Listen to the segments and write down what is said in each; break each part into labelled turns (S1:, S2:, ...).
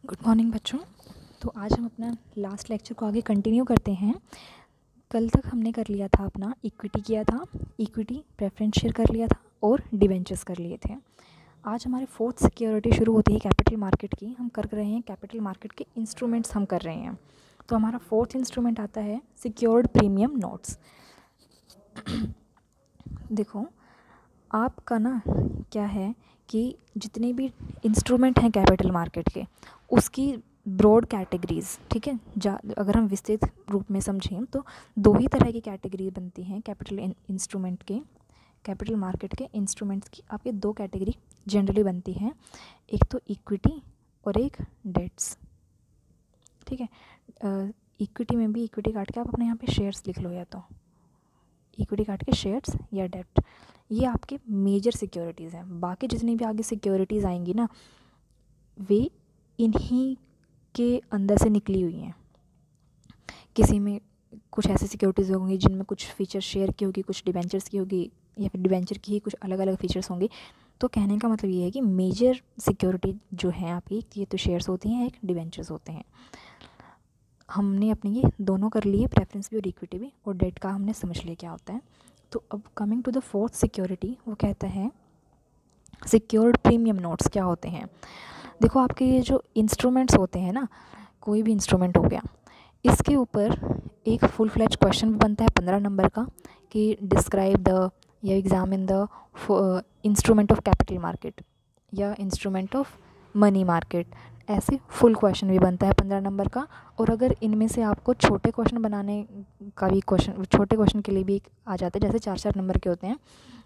S1: Good morning बच्चों। तो आज हम अपना लास्ट लेक्चर को आगे कंटिन्यू करते हैं। कल तक हमने कर लिया था अपना इक्विटी किया था, इक्विटी प्रेफरेंस शेयर कर लिया था और डिवेंचर्स कर लिए थे। आज हमारे फोर्थ सिक्योरिटी शुरू होती है कैपिटल मार्केट की। हम कर रहे हैं कैपिटल मार्केट के इंस्ट्रूमेंट्स हम कर रहे हैं। तो हमारा फोर्थ इंस्ट्रूमेंट आता है सिक्योर्ड प्रीमियम नोट्स। देखो आपका ना क्या है कि जितने भी इंस्ट्रूमेंट हैं कैपिटल मार्केट के उसकी ब्रॉड कैटेगरीज, ठीक है, अगर हम विस्तृत रूप में समझें तो दो ही तरह की कैटेगरी बनती हैं कैपिटल मार्केट के इंस्ट्रूमेंट्स की। आपके दो कैटेगरी जनरली बनती हैं, एक तो इक्विटी और एक डेट्स, ठीक है। इक्विटी में भी इक्विटी काट के आप अपने यहाँ पे शेयर्स लिख लो, या तो इक्विटी काट के शेयर्स या डेट, ये आपके मेजर सिक्योरिटीज़ हैं। बाकी जितनी भी आगे सिक्योरिटीज़ आएंगी ना वे इन्हीं के अंदर से निकली हुई हैं। किसी में कुछ ऐसी सिक्योरिटीज़ होंगी जिनमें कुछ फीचर शेयर की होगी, कुछ डिबेंचर्स की होगी, या फिर डिबेंचर की ही कुछ अलग अलग फीचर्स होंगे। तो कहने का मतलब ये है कि मेजर सिक्योरिटी जो है आपकी, ये तो शेयर्स होती हैं, एक डिबेंचर्स होते हैं। हमने अपने ये दोनों कर लिए, प्रेफरेंस भी और इक्विटी भी, और डेट का हमने समझ लिया क्या होता है। तो अब coming to the fourth security, वो कहता है सिक्योर्ड प्रीमियम नोट्स क्या होते हैं। देखो आपके ये जो इंस्ट्रूमेंट्स होते हैं ना, कोई भी इंस्ट्रूमेंट हो गया, इसके ऊपर एक फुल फ्लैज क्वेश्चन भी बनता है 15 नंबर का कि डिस्क्राइब द या examine the instrument of capital market या इंस्ट्रूमेंट ऑफ मनी मार्केट। ऐसे फुल क्वेश्चन भी बनता है 15 नंबर का। और अगर इनमें से आपको छोटे क्वेश्चन बनाने का भी छोटे क्वेश्चन के लिए भी आ जाता है, जैसे 4-4 नंबर के होते हैं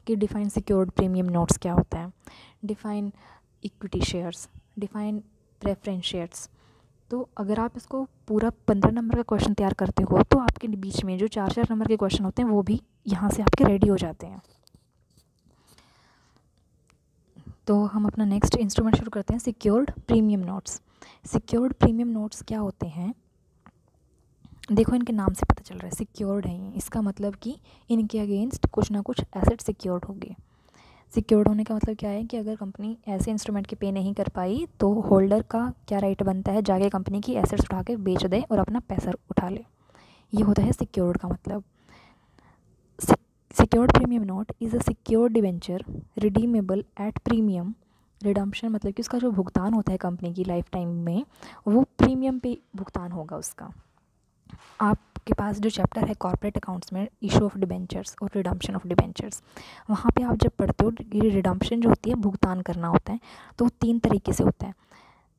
S1: कि डिफाइन सिक्योर्ड प्रीमियम नोट्स क्या होता है, define equity shares, define preference shares. तो अगर आप इसको पूरा 15 नंबर का क्वेश्चन तैयार करते हो तो आपके बीच में जो 4-4 नंबर के क्वेश्चन होते हैं वो भी यहाँ से आपके रेडी हो जाते हैं। तो हम अपना नेक्स्ट इंस्ट्रूमेंट शुरू करते हैं, secured premium notes. Secured premium notes क्या होते हैं, देखो इनके नाम से पता चल रहा है सिक्योर्ड है। इसका मतलब कि इनके अगेंस्ट कुछ ना कुछ एसेट सिक्योर्ड होगी। सिक्योर्ड होने का मतलब क्या है कि अगर कंपनी ऐसे इंस्ट्रूमेंट के पे नहीं कर पाई तो होल्डर का क्या राइट बनता है, जाके कंपनी की एसेट्स उठा के बेच दे और अपना पैसा उठा ले। ये होता है सिक्योर्ड का मतलब। Secured premium note is a secured debenture redeemable at premium. Redemption मतलब कि उसका जो भुगतान होता है कंपनी की लाइफ टाइम में वो प्रीमियम पे भुगतान होगा उसका। आपके पास जो चैप्टर है कॉर्पोरेट अकाउंट्स में, इशू ऑफ डिबेंचर्स और रिडम्पशन ऑफ डिबेंचर्स, वहाँ पे आप जब पढ़ते हो ये रिडम्पशन जो होती है भुगतान करना होता है, तो 3 तरीके से होता है।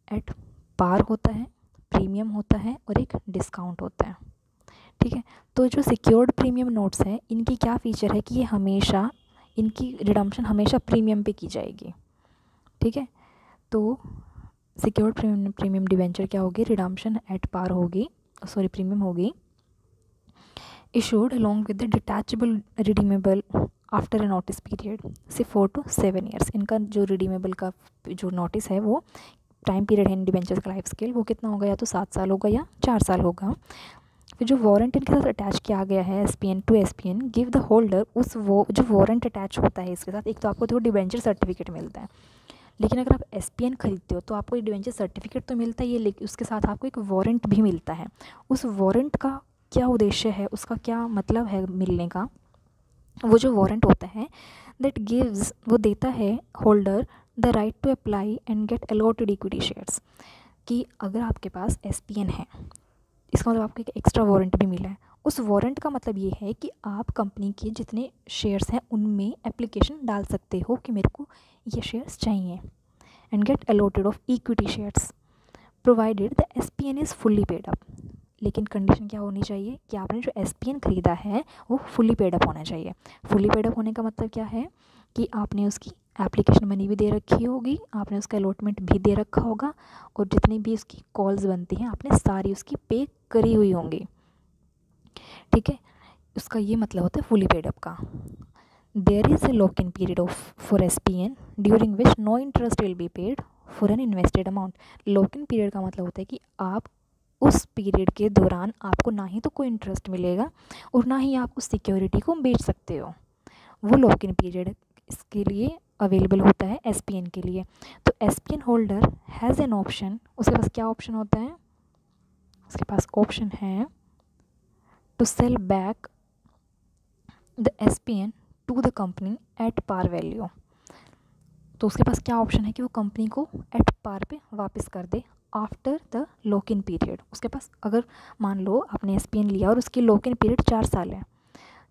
S1: एट पार होता है, प्रीमियम होता है और एक डिस्काउंट होता है, ठीक है। तो जो सिक्योर्ड प्रीमियम नोट्स हैं इनकी क्या फ़ीचर है कि ये हमेशा, इनकी रिडम्पशन हमेशा प्रीमियम पे की जाएगी, ठीक है। तो सिक्योर्ड प्रीमियम डिवेंचर क्या होगी, रिडम्पशन एट पार होगी, सॉरी प्रीमियम होगी, issued along with the detachable redeemable after a notice period से 4 to 7 years। इनका जो रिडीमेबल का जो नोटिस है वो टाइम पीरियड है इन डिबेंचर्स का लाइफ स्केल वो कितना होगा, या तो 7 साल होगा या 4 साल होगा। फिर जो वारंट इनके साथ अटैच किया गया है SPN to SPN give the holder, उस वो जो वारंट अटैच होता है इसके साथ, एक तो आपको देखो डिबेंचर सर्टिफिकेट मिलता है, लेकिन अगर आप SPN खरीदते हो तो आपको एक डिबेंचर सर्टिफिकेट तो मिलता है, ये लेकिन उसके साथ आपको एक वारंट भी मिलता है। उस वारंट का क्या उद्देश्य है, उसका क्या मतलब है मिलने का, वो जो वारंट होता है दैट गिव्स, वो देता है holder the right to apply and get allotted equity shares. कि अगर आपके पास SPN है, इसका मतलब आपको एक एक्स्ट्रा वारंट भी मिला है। उस वारंट का मतलब ये है कि आप कंपनी के जितने शेयर्स हैं उनमें एप्लीकेशन डाल सकते हो कि मेरे को ये शेयर्स चाहिए, and get allotted of equity shares provided the SPN is fully paid up. लेकिन कंडीशन क्या होनी चाहिए कि आपने जो SPN ख़रीदा है वो फुली पेड अप होना चाहिए। फुली पेड अप होने का मतलब क्या है कि आपने उसकी एप्लीकेशन मनी भी दे रखी होगी, आपने उसका अलॉटमेंट भी दे रखा होगा, और जितनी भी उसकी कॉल्स बनती हैं आपने सारी उसकी पे करी हुई होंगी, ठीक है। उसका ये मतलब होता है फुली पेड अप का। There is a lock in period of for SPN during which no interest will be paid for an invested amount. Lock in period का मतलब होता है कि आप उस पीरियड के दौरान आपको ना ही तो कोई इंटरेस्ट मिलेगा और ना ही आप उस सिक्योरिटी को बेच सकते हो। वो लॉक इन पीरियड इसके लिए अवेलेबल होता है SPN के लिए। तो SPN holder has an option, उसके पास क्या ऑप्शन होता है, उसके पास ऑप्शन है to sell back the SPN to the company at par value. तो उसके पास क्या ऑप्शन है कि वो कंपनी को एट पार पे वापस कर दे after the lock in period. उसके पास अगर मान लो आपने SPN लिया और उसकी लॉक इन पीरियड 4 साल है,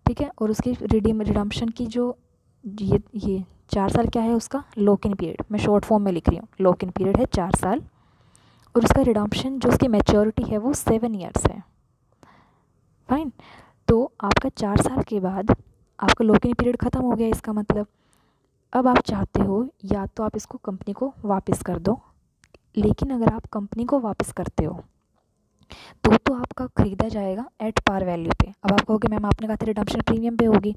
S1: ठीक है, और उसकी रिडम्पशन की जो ये 4 साल क्या है उसका लॉक इन पीरियड, मैं शॉर्ट फॉर्म में लिख रही हूँ, लॉक इन पीरियड है 4 साल और उसका रिडम्पशन जो उसकी मैच्योरिटी है वो 7 ईयर्स है। फाइन, तो आपका 4 साल के बाद आपका लॉक इन पीरियड ख़त्म हो गया, इसका मतलब अब आप चाहते हो या तो आप इसको कंपनी को वापस कर दो, लेकिन अगर आप कंपनी को वापस करते हो तो आपका ख़रीदा जाएगा एट पार वैल्यू पे। अब आप कहोगे मैम आपने कहा था रिडम्पशन प्रीमियम पे होगी।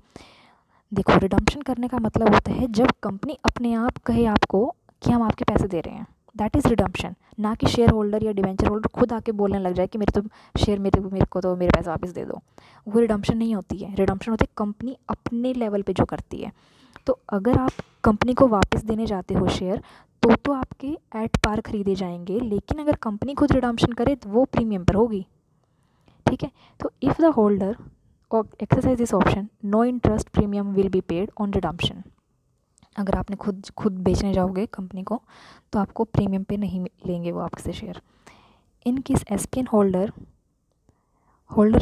S1: देखो, रिडम्पशन करने का मतलब होता है जब कंपनी अपने आप कहे आपको कि हम आपके पैसे दे रहे हैं, दैट इज़ रिडम्पशन, ना कि शेयर होल्डर या डिवेंचर होल्डर खुद आके बोलने लग जाए कि मेरे तो शेयर मेरे को तो मेरे पैसे वापस दे दो। वो रिडम्पशन नहीं होती है। रिडम्पशन होती है कंपनी अपने लेवल पे जो करती है। तो अगर आप कंपनी को वापस देने जाते हो शेयर तो आपके एट पार खरीदे जाएंगे, लेकिन अगर कंपनी खुद रिडम्पशन करे तो वो प्रीमियम पर होगी। ठीक है, तो if the holder exercise this option no interest premium will be paid on redemption. अगर आपने खुद बेचने जाओगे कंपनी को तो आपको प्रीमियम पे नहीं लेंगे वो आपसे share. In case SPN holder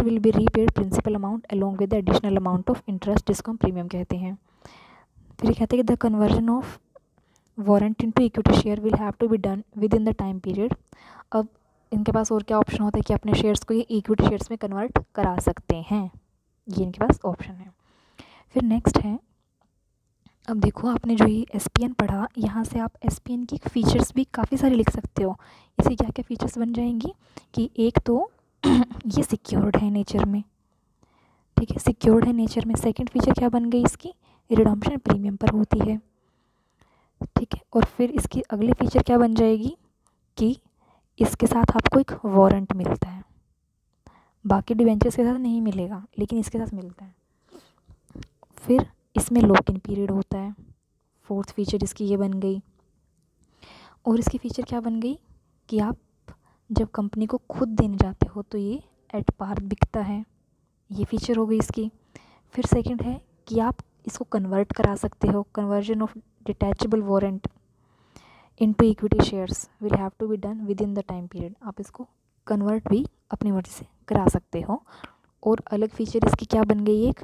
S1: will be repaid principal amount along with the additional amount of interest जिसको हम प्रीमियम कहते हैं। फिर कहते हैं कि the conversion of warrant into equity share will have to be done within the time period. अब इनके पास और क्या ऑप्शन होता है कि अपने शेयर्स को ये इक्विटी शेयर्स में कन्वर्ट करा सकते हैं, ये इनके पास ऑप्शन है। फिर नेक्स्ट है, अब देखो आपने जो ये SPN पढ़ा, यहाँ से आप SPN की फीचर्स भी काफ़ी सारे लिख सकते हो। इसे क्या क्या फीचर्स बन जाएंगी कि एक तो ये सिक्योर्ड है नेचर में, ठीक है, सिक्योर्ड है नेचर में। सेकंड फीचर क्या बन गई इसकी, रिडम्पशन प्रीमियम पर होती है, ठीक है। और फिर इसकी अगली फीचर क्या बन जाएगी कि इसके साथ आपको एक वारंट मिलता है, बाकी डिवेंचर्स के साथ नहीं मिलेगा लेकिन इसके साथ मिलता है। फिर इसमें लॉक इन पीरियड होता है, फोर्थ फीचर इसकी ये बन गई। और इसकी फीचर क्या बन गई कि आप जब कंपनी को खुद देने जाते हो तो ये एट पार बिकता है, ये फीचर हो गई इसकी। फिर सेकंड है कि आप इसको कन्वर्ट करा सकते हो, conversion of detachable warrant into equity shares will have to be done within the time period. आप इसको कन्वर्ट भी अपनी मर्जी से करा सकते हो। और अलग फीचर इसकी क्या बन गई एक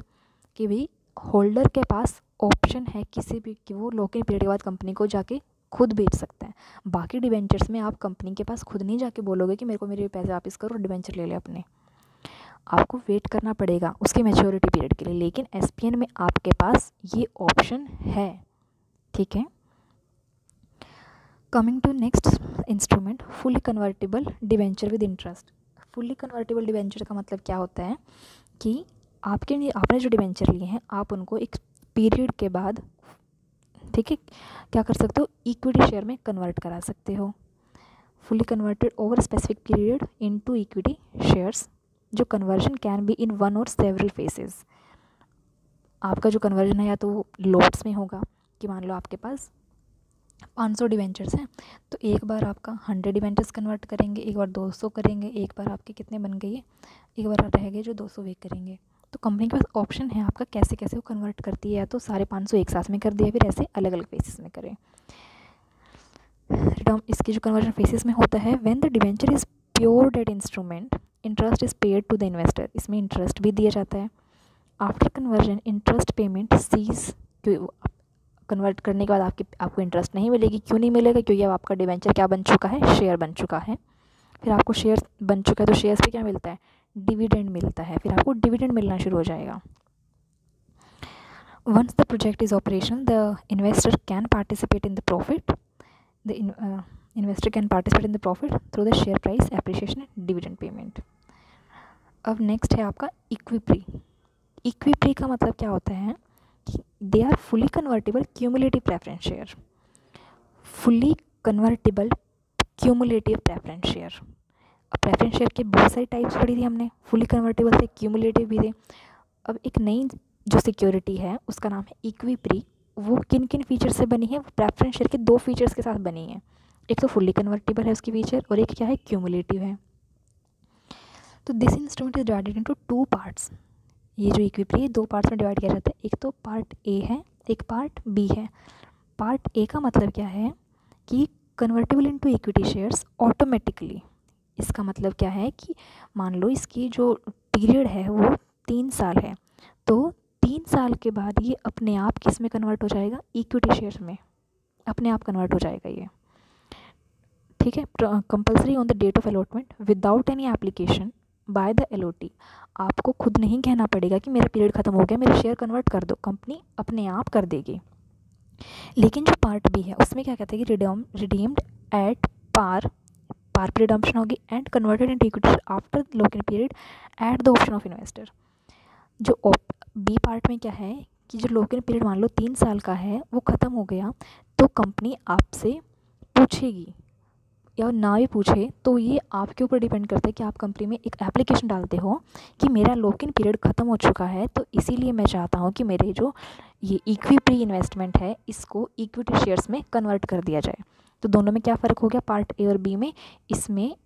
S1: कि भाई होल्डर के पास ऑप्शन है किसी भी कि वो लॉक इन पीरियड के बाद कंपनी को जाके खुद बेच सकता है। बाकी डिवेंचर्स में आप कंपनी के पास खुद नहीं जाके बोलोगे कि मेरे को मेरे पैसे वापस करो और डिवेंचर ले ले अपने, आपको वेट करना पड़ेगा उसके मैच्योरिटी पीरियड के लिए। लेकिन SPN में आपके पास ये ऑप्शन है, ठीक है। Coming to next instrument, fully convertible debenture with interest. Fully convertible debenture का मतलब क्या होता है कि आपने जो डिवेंचर लिए हैं आप उनको एक पीरियड के बाद, ठीक है, क्या कर सकते हो, इक्विटी शेयर में कन्वर्ट करा सकते हो। Fully converted over specific period into equity shares, जो conversion can be in one or several phases. आपका जो कन्वर्जन है या तो लोट्स में होगा कि मान लो आपके पास 500 डिवेंचर्स हैं तो एक बार आपका 100 डिवेंचर्स कन्वर्ट करेंगे, एक बार 200 करेंगे, एक बार आपके कितने बन गए, एक बार रह गए जो 200 वे करेंगे। तो कंपनी के पास ऑप्शन है आपका कैसे कैसे वो कन्वर्ट करती है, या तो सारे 500 एक साथ में कर दिया, फिर ऐसे अलग अलग फेसेस में करें। इसकी जो कन्वर्जन फेसेस में होता है, when the debenture is pure debt instrument interest is paid to the investor, इसमें इंटरेस्ट भी दिया जाता है। After conversion interest payment cease, convert करने के बाद आपको इंटरेस्ट नहीं मिलेगी। क्यों नहीं मिलेगा, क्योंकि अब आपका डिवेंचर क्या बन चुका है, शेयर बन चुका है। फिर आपको शेयर बन चुका है तो शेयर्स पे क्या मिलता है, डिविडेंड मिलता है, फिर आपको डिविडेंड मिलना शुरू हो जाएगा। Once the project is operational the investor can participate in the profit, the investor can participate in the profit through the share price appreciation and dividend payment. अब नेक्स्ट है आपका इक्विप्री। इक्विप्री का मतलब क्या होता है, they are fully convertible cumulative preference share. Fully convertible cumulative preference share. अब प्रेफरेंस शेयर के बहुत सारी टाइप्स पढ़ी थी हमने, फुली कन्वर्टेबल थे, क्यूमुलेटिव भी थे। अब एक नई जो सिक्योरिटी है उसका नाम है इक्विप्री, वो किन किन फीचर से बनी है, वो प्रेफरेंस शेयर के 2 फीचर्स के साथ बनी है। एक तो फुल्ली कन्वर्टेबल है उसकी फीचर, और एक क्या है, क्यूमुलेटिव है। तो this instrument is divided into 2 parts. ये जो इक्विटी है 2 पार्ट्स में डिवाइड किया जाता है। एक तो पार्ट ए है, एक पार्ट बी है। पार्ट ए का मतलब क्या है कि convertible into equity shares automatically. इसका मतलब क्या है कि मान लो इसकी जो पीरियड है वो 3 साल है, तो 3 साल के बाद ये अपने आप किस में कन्वर्ट हो जाएगा, इक्विटी शेयर्स में अपने आप कन्वर्ट हो जाएगा ये। ठीक है, compulsory on the date of allotment without any application by the allottee. आपको खुद नहीं कहना पड़ेगा कि मेरा पीरियड ख़त्म हो गया, मेरे शेयर कन्वर्ट कर दो, कंपनी अपने आप कर देगी। लेकिन जो पार्ट बी है उसमें क्या कहते हैं कि रिडीम्ड एट पार पर रिडम्पशन होगी and converted into equity after lock in period at the option of investor. जो बी पार्ट में क्या है कि जो लॉक इन पीरियड मान लो 3 साल का है वो ख़त्म हो गया, तो कंपनी आपसे पूछेगी, या ना भी पूछे तो ये आपके ऊपर डिपेंड करता है कि आप कंपनी में एक एप्लीकेशन डालते हो कि मेरा लॉक इन पीरियड ख़त्म हो चुका है, तो इसीलिए मैं चाहता हूँ कि मेरे जो ये इक्विटी इन्वेस्टमेंट है इसको इक्विटी शेयर्स में कन्वर्ट कर दिया जाए। तो दोनों में क्या फ़र्क हो गया पार्ट ए और बी में, इसमें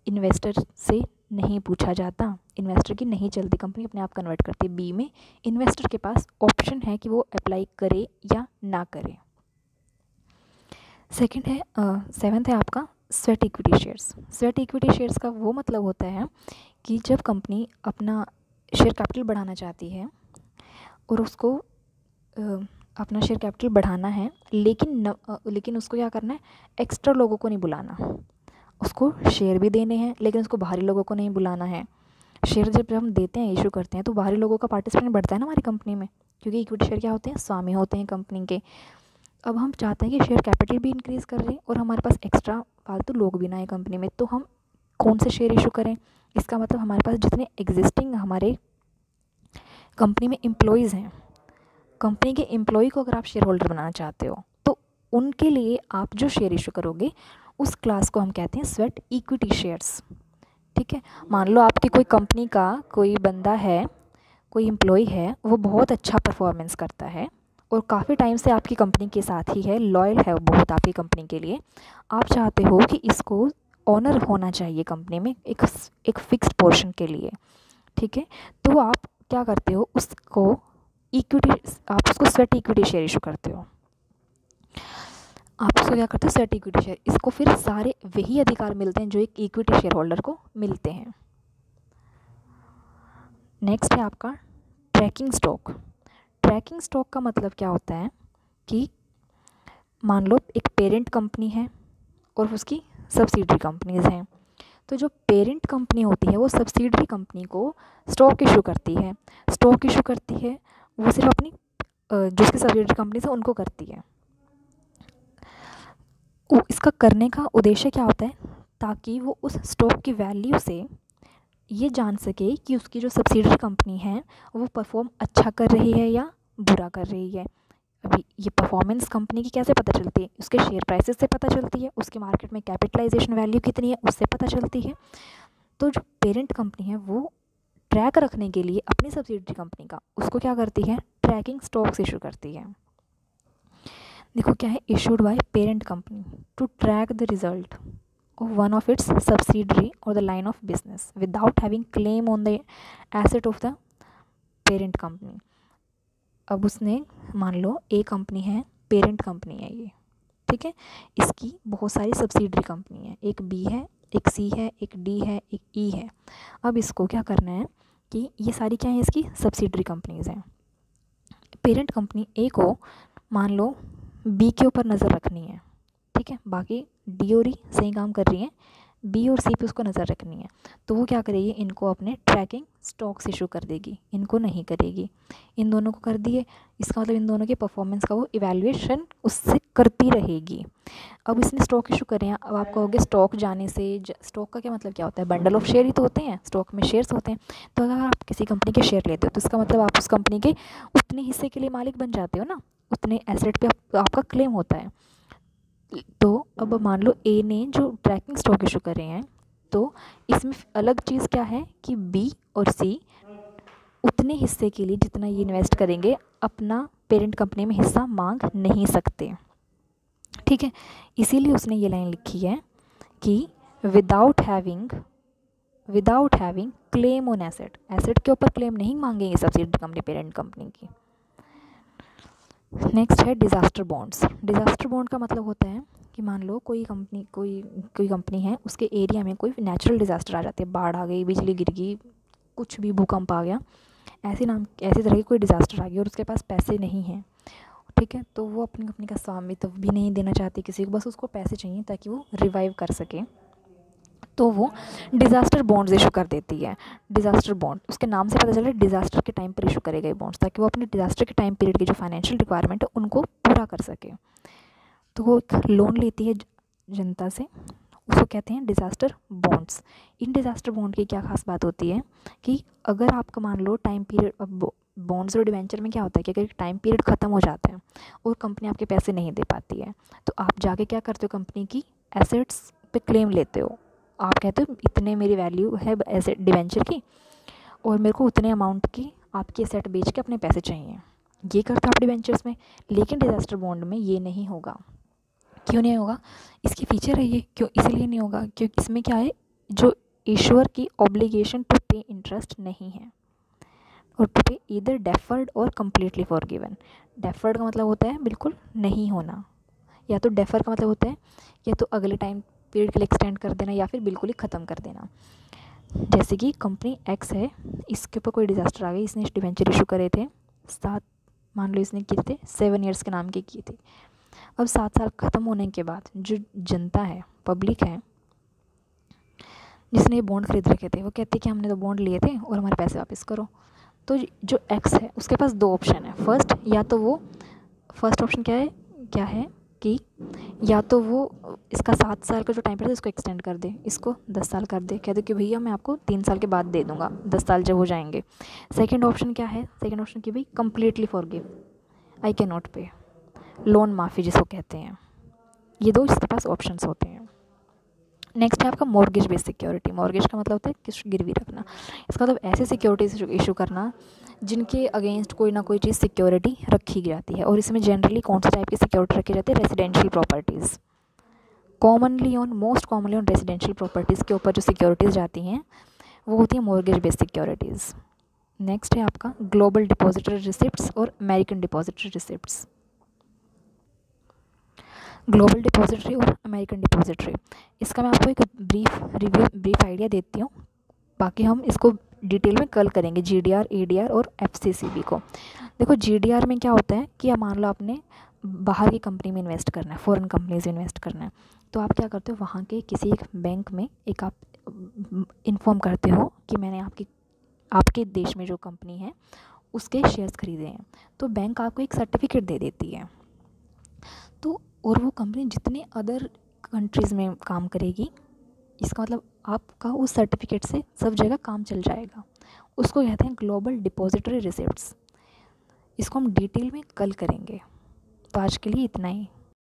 S1: इन्वेस्टर से नहीं पूछा जाता, इन्वेस्टर की नहीं चलती, कंपनी अपने आप कन्वर्ट करती है। बी में इन्वेस्टर के पास ऑप्शन है कि वो अप्लाई करे या ना करे। सेकंड है 7th है आपका sweat equity shares. Sweat equity shares का वो मतलब होता है कि जब कंपनी अपना शेयर कैपिटल बढ़ाना चाहती है और उसको अपना शेयर कैपिटल बढ़ाना है, लेकिन उसको क्या करना है, एक्स्ट्रा लोगों को नहीं बुलाना, उसको शेयर भी देने हैं लेकिन उसको बाहरी लोगों को नहीं बुलाना है। शेयर जब हम देते हैं, इशू करते हैं, तो बाहरी लोगों का पार्टिसिपेशन बढ़ता है ना हमारी कंपनी में, क्योंकि इक्विटी शेयर क्या होते हैं, स्वामी होते हैं कंपनी के। अब हम चाहते हैं कि शेयर कैपिटल भी इंक्रीज़ कर रहे हैं और हमारे पास एक्स्ट्रा फालतू लोग भी ना आए कंपनी में, तो हम कौन से शेयर इशू करें। इसका मतलब हमारे पास जितने एग्जिस्टिंग हमारे कंपनी में एम्प्लॉयज़ हैं, कंपनी के एम्प्लॉय को अगर आप शेयर होल्डर बनाना चाहते हो तो उनके लिए आप जो शेयर इशू करोगे उस क्लास को हम कहते हैं स्वेट इक्विटी शेयर्स। ठीक है, मान लो आपकी कोई कंपनी का कोई बंदा है, कोई एम्प्लॉय है, वो बहुत अच्छा परफॉर्मेंस करता है और काफ़ी टाइम से आपकी कंपनी के साथ ही है, लॉयल है बहुत आपकी कंपनी के लिए। आप चाहते हो कि इसको ऑनर होना चाहिए कंपनी में एक फ़िक्स्ड पोर्शन के लिए। ठीक है, तो आप क्या करते हो, उसको इक्विटी, आप उसको स्वेट इक्विटी शेयर इशू करते हो। आप उसको क्या करते हो, स्वेट इक्विटी शेयर, इसको फिर सारे वही अधिकार मिलते हैं जो एक इक्विटी शेयर होल्डर को मिलते हैं। नेक्स्ट है आपका ट्रैकिंग स्टॉक। ट्रैकिंग स्टॉक का मतलब क्या होता है कि मान लो एक पेरेंट कंपनी है और उसकी सब्सिडरी कंपनीज़ हैं, तो जो पेरेंट कंपनी होती है वो सब्सिडरी कंपनी को स्टॉक इशू करती है। स्टॉक इशू करती है वो सिर्फ अपनी जो उसकी सब्सिडरी कंपनीज है उनको करती है। इसका करने का उद्देश्य क्या होता है, ताकि वो उस स्टॉक की वैल्यू से ये जान सके कि उसकी जो सब्सिडरी कंपनी है वो परफॉर्म अच्छा कर रही है या बुरा कर रही है। अभी ये परफॉर्मेंस कंपनी की कैसे पता चलती है, उसके शेयर प्राइसेस से पता चलती है, उसके मार्केट में कैपिटलाइजेशन वैल्यू कितनी है उससे पता चलती है। तो जो पेरेंट कंपनी है वो ट्रैक रखने के लिए अपनी सब्सिडरी कंपनी का उसको क्या करती है, ट्रैकिंग स्टॉक्स इशू करती है। देखो क्या है, issued by parent company to track the result of one of its subsidiary or the line of business without having claim on the asset of the parent company। अब उसने मान लो ए company है, parent company है ये, ठीक है, इसकी बहुत सारी सब्सिडरी कंपनी है, एक बी है, एक सी है, एक डी है, एक ई है। अब इसको क्या करना है कि ये सारी क्या है, इसकी सब्सिडरी कंपनीज़ हैं। पेरेंट कंपनी ए को मान लो बी के ऊपर नज़र रखनी है, ठीक है, बाकी डी और ई सही काम कर रही हैं, बी और सी पे उसको नज़र रखनी है, तो वो क्या करेगी, इनको अपने ट्रैकिंग स्टॉक्स इशू कर देगी, इनको नहीं करेगी। इन दोनों को कर दिए, इसका मतलब इन दोनों के परफॉर्मेंस का वो इवैल्यूएशन उससे करती रहेगी। अब इसने स्टॉक इशू करे हैं, अब आप कहोगे स्टॉक जाने से, स्टॉक का क्या मतलब क्या होता है, बंडल ऑफ शेयर ही तो होते हैं, स्टॉक में शेयर्स होते हैं। तो अगर आप किसी कंपनी के शेयर लेते हो तो इसका मतलब आप उस कंपनी के उतने हिस्से के लिए मालिक बन जाते हो ना, उतने एसेट पे आपका क्लेम होता है। तो अब मान लो ए ने जो ट्रैकिंग स्टॉक इशू करे हैं, तो इसमें अलग चीज़ क्या है कि बी और सी उतने हिस्से के लिए जितना ये इन्वेस्ट करेंगे अपना पेरेंट कंपनी में हिस्सा मांग नहीं सकते। ठीक है, इसीलिए उसने ये लाइन लिखी है कि without having claim on asset, asset के ऊपर क्लेम नहीं मांगेंगे सब्सिडरी कंपनी पेरेंट कंपनी की। नेक्स्ट है डिज़ास्टर बॉन्ड्स। डिज़ास्टर बॉन्ड का मतलब होता है कि मान लो कोई कंपनी है, उसके एरिया में कोई नेचुरल डिज़ास्टर आ जाती है, बाढ़ आ गई, बिजली गिर गई, कुछ भी भूकंप आ गया, ऐसी तरह की कोई डिज़ास्टर आ गई और उसके पास पैसे नहीं हैं। ठीक है, तो वो अपनी कंपनी का स्वामित्व भी नहीं देना चाहती किसी को, बस उसको पैसे चाहिए ताकि वो रिवाइव कर सके, तो वो डिज़ास्टर बॉन्ड्स इशू कर देती है। डिज़ास्टर बॉन्ड, उसके नाम से पता चल रहा है डिज़ास्टर के टाइम पर इशू करे गए बॉन्ड्स, ताकि वो अपने डिज़ास्टर के टाइम पीरियड की जो फाइनेंशियल रिक्वायरमेंट है उनको पूरा कर सके। तो वो एक लोन लेती है जनता से, उसको कहते हैं डिज़ास्टर बॉन्ड्स। इन डिज़ास्टर बॉन्ड की क्या खास बात होती है कि अगर आपका मान लो टाइम पीरियड, अब बॉन्ड्स और डिवेंचर में क्या होता है कि अगर टाइम पीरियड ख़त्म हो जाता है और कंपनी आपके पैसे नहीं दे पाती है, तो आप जाके क्या करते हो, कंपनी की एसेट्स पे क्लेम लेते हो। आप कहते हो इतने मेरी वैल्यू है एसेट डिवेंचर की और मेरे को उतने अमाउंट की आपकी एसेट बेच के अपने पैसे चाहिए, ये करते हो आप डिवेंचर्स में। लेकिन डिज़ास्टर बॉन्ड में ये नहीं होगा। क्यों नहीं होगा? इसकी फीचर है ये, क्यों इसीलिए नहीं होगा क्योंकि इसमें क्या है, जो इशूअर की ऑब्लिगेशन टू पे इंटरेस्ट नहीं है, और टू पे ईदर डेफर्ड और कम्प्लीटली फॉरगिवन। डेफर्ड का मतलब होता है बिल्कुल नहीं होना, या तो डेफर का मतलब होता है या तो अगले टाइम पीरियड के लिए एक्सटेंड कर देना या फिर बिल्कुल ही ख़त्म कर देना। जैसे कि कंपनी एक्स है, इसके ऊपर कोई डिज़ास्टर आ गई, इसने डिवेंचर इशू करे थे 7, मान लो इसने किए थे 7 ईयर्स के नाम के किए थे। अब 7 साल ख़त्म होने के बाद जो जनता है, पब्लिक है, जिसने ये बॉन्ड खरीद रखे थे, वो कहते हैं कि हमने तो बॉन्ड लिए थे और हमारे पैसे वापस करो। तो जो एक्स है उसके पास 2 ऑप्शन है। फर्स्ट ऑप्शन क्या है कि या तो वो इसका 7 साल का जो टाइम पीरियड है इसको एक्सटेंड कर दे, इसको 10 साल कर दे, कह दे कि भैया मैं आपको 3 साल के बाद दे दूंगा, 10 साल जब हो जाएंगे। सेकंड ऑप्शन क्या है? सेकंड ऑप्शन कि भाई completely forgive, I can not पे, लोन माफ़ी जिसको कहते हैं। ये 2 इसके पास ऑप्शंस होते हैं। नेक्स्ट है आपका मॉर्गेज बेस्ड सिक्योरिटी। मॉर्गेज का मतलब होता है किस गिरवी रखना। इसका मतलब ऐसे सिक्योरिटीज इशू करना जिनके अगेंस्ट कोई ना कोई चीज़ सिक्योरिटी रखी जाती है, और इसमें जनरली कौन सा टाइप की सिक्योरिटी रखी जाती है? Residential properties. Most commonly on residential properties के ऊपर जो सिक्योरिटीज़ जाती हैं वो होती है मॉर्गेज बेस्ड सिक्योरिटीज़। नेक्स्ट है आपका ग्लोबल डिपॉजिटरी रिसिप्ट्स और American depository receipts. Global depository और अमेरिकन डिपॉजिटरी, इसका मैं आपको एक ब्रीफ आइडिया देती हूँ, बाकी हम इसको डिटेल में कल करेंगे, GDR, ADR और FCCB को। देखो GDR में क्या होता है कि मान लो आपने बाहर की कंपनी में इन्वेस्ट करना है, फॉरेन कंपनीज में इन्वेस्ट करना है, तो आप क्या करते हो, वहाँ के किसी एक बैंक में एक आप इन्फॉर्म करते हो कि मैंने आपके देश में जो कंपनी है उसके शेयर्स खरीदे हैं, तो बैंक आपको एक सर्टिफिकेट दे देती है। तो और वो कंपनी जितने अदर कंट्रीज़ में काम करेगी, इसका मतलब आपका उस सर्टिफिकेट से सब जगह काम चल जाएगा। उसको कहते हैं ग्लोबल डिपॉजिटरी रिसिप्ट्स। इसको हम डिटेल में कल करेंगे, तो आज के लिए इतना ही।